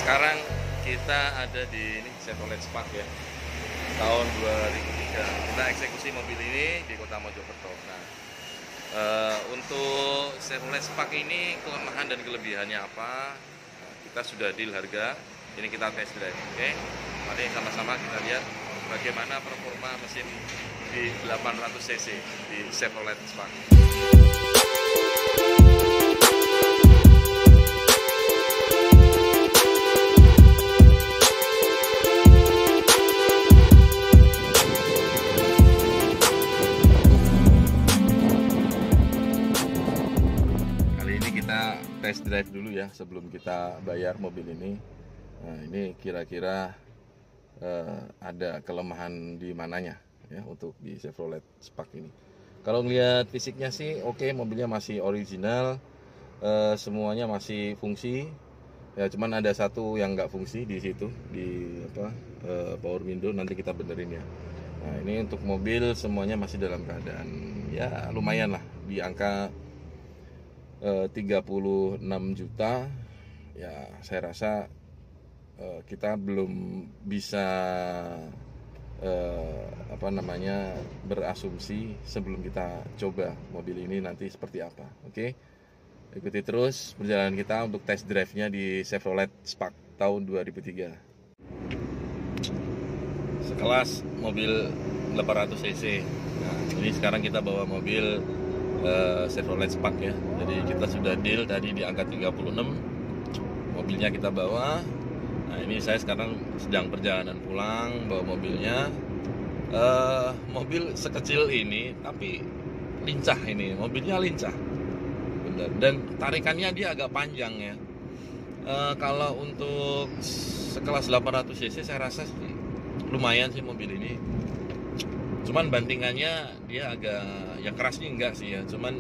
Sekarang kita ada di ini Chevrolet Spark ya, tahun 2003. Kita eksekusi mobil ini di Kota Mojokerto. Nah, untuk Chevrolet Spark ini kelemahan dan kelebihannya apa? Nah, kita sudah deal harga. Ini kita test drive, oke? Mari sama-sama kita lihat bagaimana performa mesin di 800 cc di Chevrolet Spark. Test drive dulu ya sebelum kita bayar mobil ini. Nah, ini kira-kira ada kelemahan di mananya ya untuk di Chevrolet Spark ini. Kalau ngelihat fisiknya sih oke, mobilnya masih original, semuanya masih fungsi. Ya cuman ada satu yang nggak fungsi di situ di power window, nanti kita benerin ya. Nah, ini untuk mobil semuanya masih dalam keadaan ya lumayan lah di angka 36 juta ya. Saya rasa kita belum bisa berasumsi sebelum kita coba mobil ini nanti seperti apa. Oke, ikuti terus perjalanan kita untuk test drive-nya di Chevrolet Spark tahun 2003. Sekelas mobil 800 cc. Nah, ini sekarang kita bawa mobil Chevrolet Spark ya. Jadi kita sudah deal tadi di angka 36. Mobilnya kita bawa. Nah, ini saya sekarang sedang perjalanan pulang bawa mobilnya. Mobil sekecil ini tapi lincah, ini mobilnya lincah. Benar. Dan tarikannya dia agak panjang ya. Kalau untuk sekelas 800 cc saya rasa sih lumayan sih mobil ini. Cuman bantingannya dia agak, ya kerasnya enggak sih ya, cuman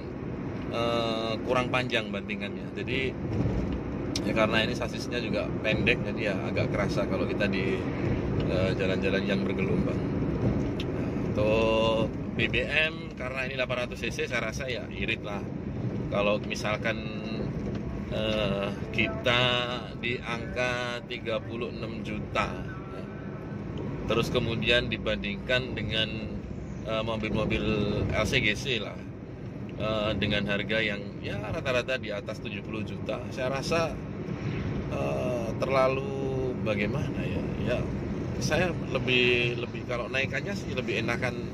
kurang panjang bantingannya. Jadi ya karena ini sasisnya juga pendek, jadi ya agak kerasa kalau kita di jalan-jalan yang bergelombang. Nah, untuk BBM karena ini 800 cc saya rasa ya irit lah. Kalau misalkan kita di angka 36 juta ya. Terus kemudian dibandingkan dengan mobil-mobil LCGC lah, dengan harga yang ya rata-rata di atas 70 juta, saya rasa terlalu bagaimana ya. Ya saya lebih kalau naikannya sih lebih enakan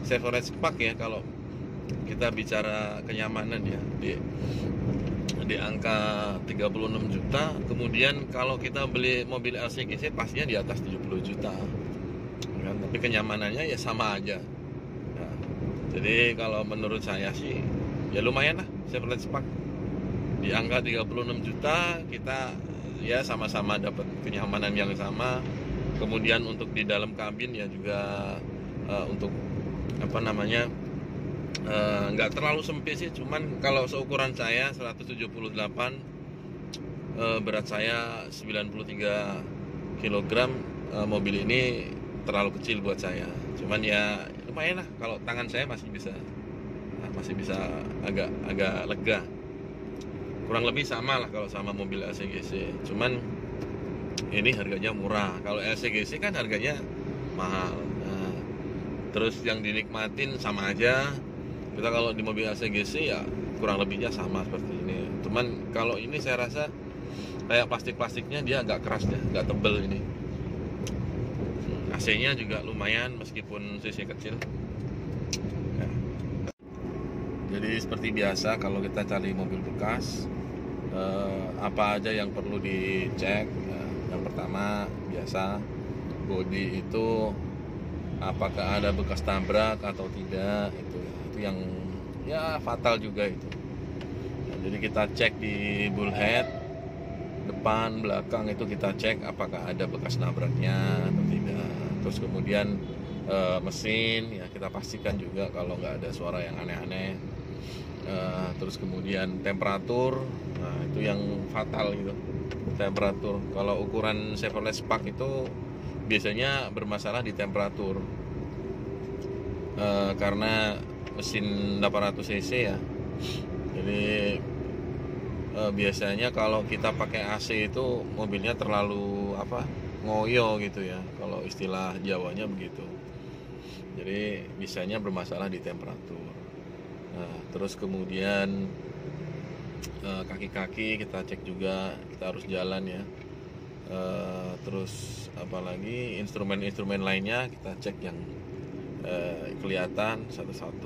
Chevrolet Spark ya. Kalau kita bicara kenyamanan ya di angka 36 juta. Kemudian kalau kita beli mobil LCGC pastinya di atas 70 juta kan, tapi kenyamanannya ya sama aja. Nah, jadi kalau menurut saya sih ya lumayan lah Chevrolet Spark di angka 36 juta kita ya sama-sama dapat kenyamanan yang sama. Kemudian untuk di dalam kabin ya juga untuk nggak terlalu sempit sih. Cuman kalau seukuran saya 178, berat saya 93 kg, mobil ini terlalu kecil buat saya. Cuman ya lumayan lah, kalau tangan saya masih bisa agak lega. Kurang lebih sama lah kalau sama mobil LCGC. Cuman ini harganya murah. Kalau LCGC kan harganya mahal. Nah, terus yang dinikmatin sama aja. Kita kalau di mobil LCGC ya kurang lebihnya sama seperti ini. Cuman kalau ini saya rasa kayak plastiknya dia agak keras ya, agak tebel ini. AC-nya juga lumayan meskipun cc kecil ya. Jadi seperti biasa kalau kita cari mobil bekas, apa aja yang perlu dicek ya. Yang pertama biasa bodi itu apakah ada bekas tabrak atau tidak, itu yang ya fatal juga itu. Nah, jadi kita cek di bullhead depan belakang, itu kita cek apakah ada bekas nabraknya atau tidak. Terus kemudian mesin ya kita pastikan juga kalau nggak ada suara yang aneh-aneh. Terus kemudian temperatur, nah itu yang fatal gitu, temperatur. Kalau ukuran Chevrolet Spark itu biasanya bermasalah di temperatur, karena mesin 800 cc ya. Jadi biasanya kalau kita pakai AC itu mobilnya terlalu ngoyo gitu ya, kalau istilah Jawanya begitu. Jadi bisanya bermasalah di temperatur. Nah, terus kemudian kaki-kaki kita cek juga, kita harus jalan ya. Terus apalagi instrumen-instrumen lainnya kita cek yang kelihatan satu-satu.